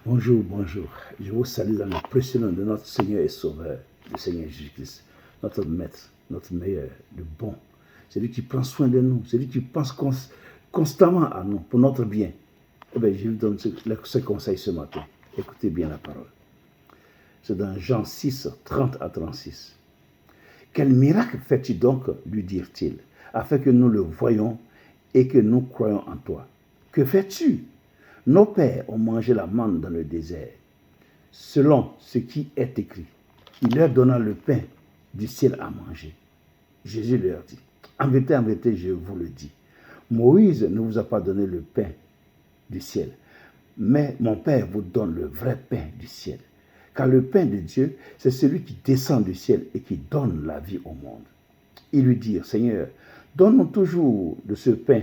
Bonjour, bonjour. Je vous salue dans le précieux nom de notre Seigneur et Sauveur, le Seigneur Jésus-Christ, notre Maître, notre meilleur, le bon. C'est lui qui prend soin de nous, c'est lui qui pense constamment à nous, pour notre bien. Eh bien, je vous donne ce conseil ce matin. Écoutez bien la parole. C'est dans Jean 6, 30 à 36. Quel miracle fais-tu donc, lui dirent-ils, afin que nous le voyions et que nous croyions en toi? Que fais-tu? Nos pères ont mangé la manne dans le désert, selon ce qui est écrit. Il leur donna le pain du ciel à manger. Jésus leur dit, en vérité, je vous le dis, Moïse ne vous a pas donné le pain du ciel, mais mon Père vous donne le vrai pain du ciel. Car le pain de Dieu, c'est celui qui descend du ciel et qui donne la vie au monde. Ils lui dirent, Seigneur, donne-nous toujours de ce pain.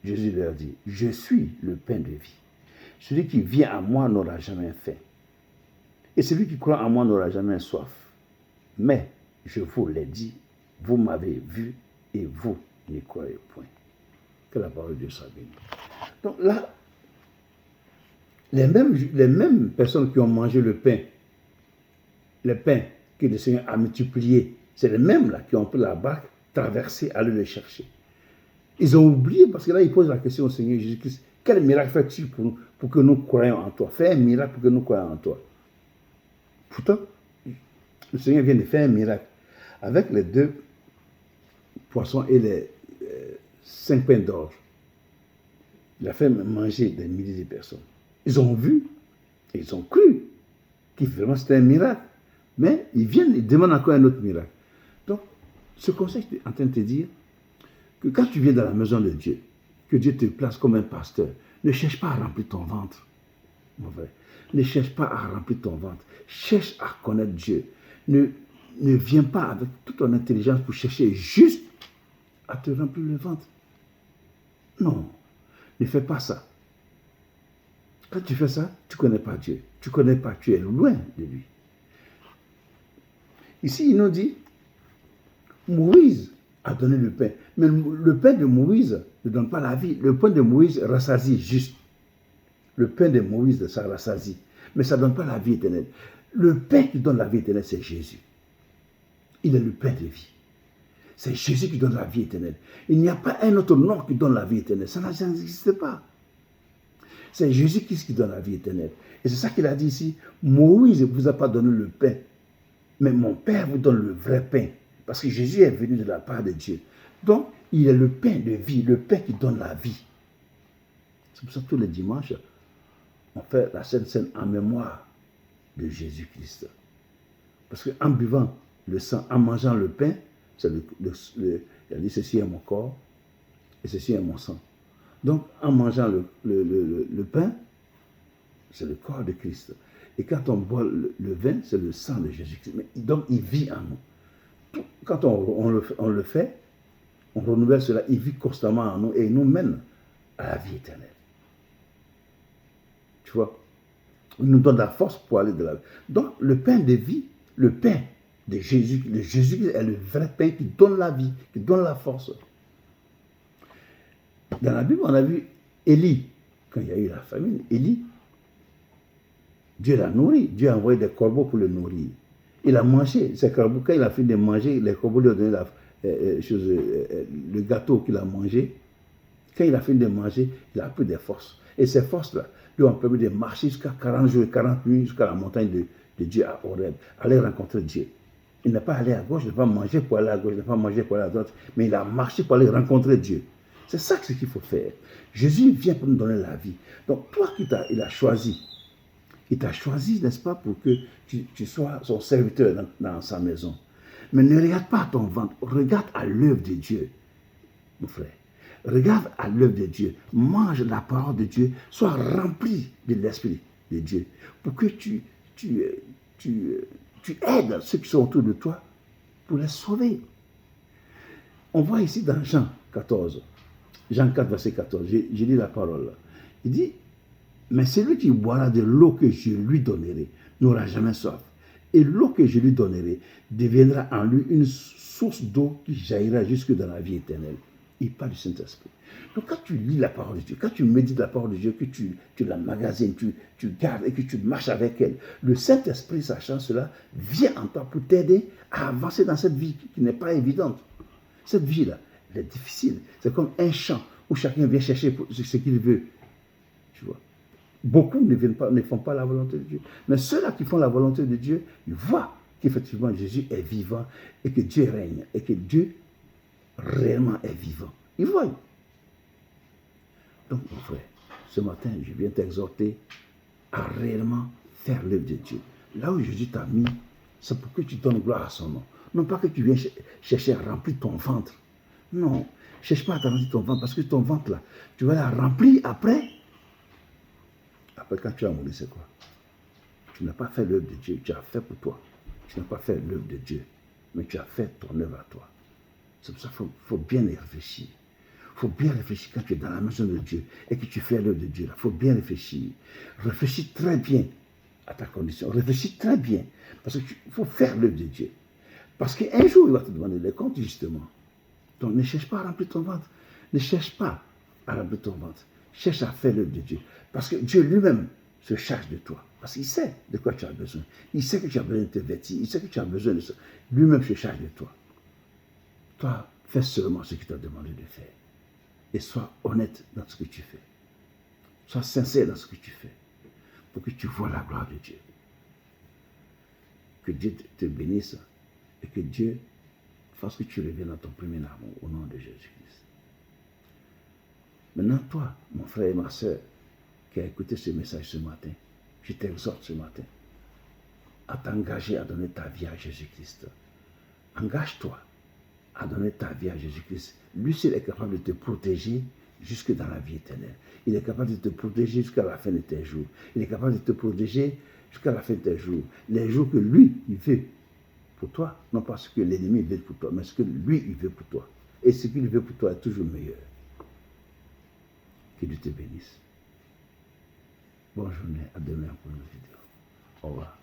Jésus leur dit, je suis le pain de vie. Celui qui vient à moi n'aura jamais faim. Et celui qui croit en moi n'aura jamais soif. Mais, je vous l'ai dit, vous m'avez vu et vous n'y croyez point. Que la parole de Dieu soit bénie. Donc là, les mêmes personnes qui ont mangé le pain que le Seigneur a multiplié, c'est les mêmes là qui ont pris la barque, traversé, aller le chercher. Ils ont oublié, parce que là, ils posent la question au Seigneur Jésus-Christ, quel miracle fais-tu pour que nous croyions en toi? Fais un miracle pour que nous croyions en toi. Pourtant, le Seigneur vient de faire un miracle. Avec les 2 poissons et les 5 pains d'orge, il a fait manger des milliers de personnes. Ils ont vu, et ils ont cru, que vraiment c'était un miracle. Mais ils viennent, ils demandent encore un autre miracle. Donc, ce conseil est en train de te dire que quand tu viens dans la maison de Dieu, que Dieu te place comme un pasteur, ne cherche pas à remplir ton ventre, mon frère. Ne cherche pas à remplir ton ventre. Cherche à connaître Dieu. Ne viens pas avec toute ton intelligence pour chercher juste à te remplir le ventre. Non, ne fais pas ça. Quand tu fais ça, tu ne connais pas Dieu. Tu ne connais pas, tu es loin de lui. Ici, il nous dit, Moïse a donné le pain. Mais le pain de Moïse ne donne pas la vie. Le pain de Moïse rassasie juste. Le pain de Moïse, ça rassasie. Mais ça ne donne pas la vie éternelle. Le pain qui donne la vie éternelle, c'est Jésus. Il est le pain de vie. C'est Jésus qui donne la vie éternelle. Il n'y a pas un autre nom qui donne la vie éternelle. Ça n'existe pas. C'est Jésus qui donne la vie éternelle. Et c'est ça qu'il a dit ici. Moïse ne vous a pas donné le pain. Mais mon Père vous donne le vrai pain. Parce que Jésus est venu de la part de Dieu. Donc, il est le pain de vie, le pain qui donne la vie. C'est pour ça que tous les dimanches, on fait la Sainte Seine en mémoire de Jésus-Christ. Parce qu'en buvant le sang, en mangeant le pain, il a dit ceci est mon corps et ceci est mon sang. Donc, en mangeant le pain, c'est le corps de Christ. Et quand on boit le vin, c'est le sang de Jésus-Christ. Donc, il vit en nous. Quand on le fait, on renouvelle cela, il vit constamment en nous et il nous mène à la vie éternelle. Tu vois? Il nous donne la force pour aller de la vie. Donc, le pain de vie, le pain de Jésus, le Jésus est le vrai pain qui donne la vie, qui donne la force. Dans la Bible, on a vu Élie, quand il y a eu la famine, Élie, Dieu l'a nourri, Dieu a envoyé des corbeaux pour le nourrir. Il a mangé, ces corbeaux, quand il a fini de manger, les corbeaux lui ont donné le gâteau qu'il a mangé. Quand il a fini de manger, il a pris des forces. Et ces forces-là lui ont permis de marcher jusqu'à 40 jours et 40 nuits jusqu'à la montagne de Dieu à Horeb, aller rencontrer Dieu. Il n'est pas allé à gauche, il n'a pas mangé pour aller à gauche, il n'a pas mangé pour aller à droite, mais il a marché pour aller rencontrer Dieu. C'est ça qu'il faut faire. Jésus vient pour nous donner la vie. Donc toi il a choisi, il t'a choisi, n'est-ce pas, pour que tu sois son serviteur dans sa maison. Mais ne regarde pas ton ventre, regarde à l'œuvre de Dieu, mon frère. Regarde à l'œuvre de Dieu, mange la parole de Dieu, sois rempli de l'Esprit de Dieu, pour que tu aides ceux qui sont autour de toi pour les sauver. On voit ici dans Jean 14, Jean 4, verset 14, j'ai lu la parole là. Il dit, mais celui qui boira de l'eau que je lui donnerai n'aura jamais soif. Et l'eau que je lui donnerai deviendra en lui une source d'eau qui jaillira jusque dans la vie éternelle. Il parle du Saint-Esprit. Donc quand tu lis la parole de Dieu, quand tu médites la parole de Dieu, que tu la magasines, tu gardes et que tu marches avec elle, le Saint-Esprit, sachant cela, vient en toi pour t'aider à avancer dans cette vie qui n'est pas évidente. Cette vie-là, elle est difficile. C'est comme un champ où chacun vient chercher ce qu'il veut. Tu vois. Beaucoup ne font pas la volonté de Dieu. Mais ceux-là qui font la volonté de Dieu, ils voient qu'effectivement Jésus est vivant et que Dieu règne et que Dieu réellement est vivant. Ils voient. Donc, mon frère, ce matin, je viens t'exhorter à réellement faire l'œuvre de Dieu. Là où Jésus t'a mis, c'est pour que tu donnes gloire à son nom. Non pas que tu viennes chercher à remplir ton ventre. Non, ne cherche pas à remplir ton ventre parce que ton ventre, là, tu vas la remplir après. Après, quand tu as mouru, c'est quoi? Tu n'as pas fait l'œuvre de Dieu, tu as fait pour toi. Tu n'as pas fait l'œuvre de Dieu, mais tu as fait ton œuvre à toi. C'est pour ça qu'il faut bien y réfléchir. Il faut bien réfléchir quand tu es dans la maison de Dieu et que tu fais l'œuvre de Dieu. Il faut bien réfléchir. Réfléchis très bien à ta condition. Réfléchis très bien. Parce qu'il faut faire l'œuvre de Dieu. Parce qu'un jour, il va te demander les comptes, justement. Donc, ne cherche pas à remplir ton ventre. Ne cherche pas à remplir ton ventre. Cherche à faire l'œuvre de Dieu. Parce que Dieu lui-même se charge de toi. Parce qu'il sait de quoi tu as besoin. Il sait que tu as besoin de te vêtir. Il sait que tu as besoin de ça. Lui-même se charge de toi. Toi, fais seulement ce qu'il t'a demandé de faire. Et sois honnête dans ce que tu fais. Sois sincère dans ce que tu fais. Pour que tu vois la gloire de Dieu. Que Dieu te bénisse. Et que Dieu fasse que tu reviennes à ton premier amour au nom de Jésus-Christ. Maintenant, toi, mon frère et ma soeur, qui a écouté ce message ce matin, je t'exhorte ce matin à t'engager à donner ta vie à Jésus-Christ. Engage-toi à donner ta vie à Jésus-Christ. Lui seul est capable de te protéger jusque dans la vie éternelle. Il est capable de te protéger jusqu'à la fin de tes jours. Il est capable de te protéger jusqu'à la fin de tes jours. Les jours que lui, il veut pour toi, non pas ce que l'ennemi veut pour toi, mais ce que lui, il veut pour toi. Et ce qu'il veut pour toi est toujours meilleur. Que Dieu te bénisse. Bonne journée, à demain pour une vidéo. Au revoir.